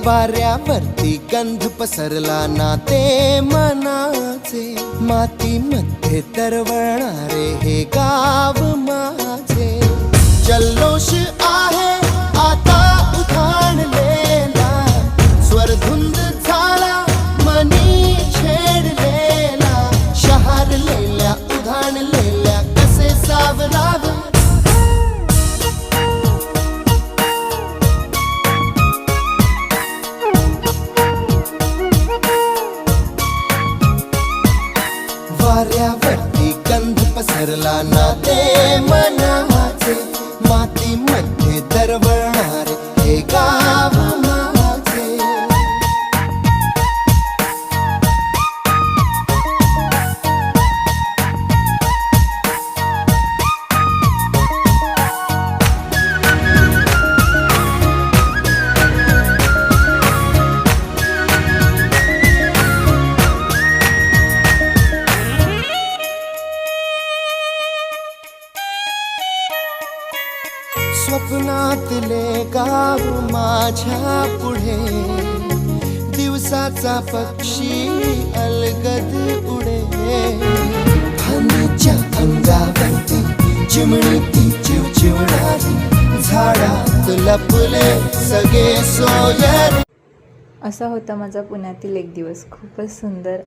वाऱ्यावरती गंध पसरला ना ते मनाचे, मातीमध्ये तरवळणारे हे गाव माझे. जल्लोष आहे आता उधाणलेला, स्वरधुंद झाला मनी छेडलेला, शहारलेल्या उधाणलेल्या कसे सावरावे. वाऱ्यावरती गंध पसरला ना ते मनाचे, मातीमध्ये दरवळणारे हे गाव माझे. स्वप्नातले गाव माझ्या पुढे, दिवसाचा पक्षी अलगद उडे. फांदीच्या अंगावरती चिमणीती चिवचिवणारी, झाडात लपले सगळे सोयरे. असा होता माझा पुण्यातील एक दिवस. खूपच सुंदर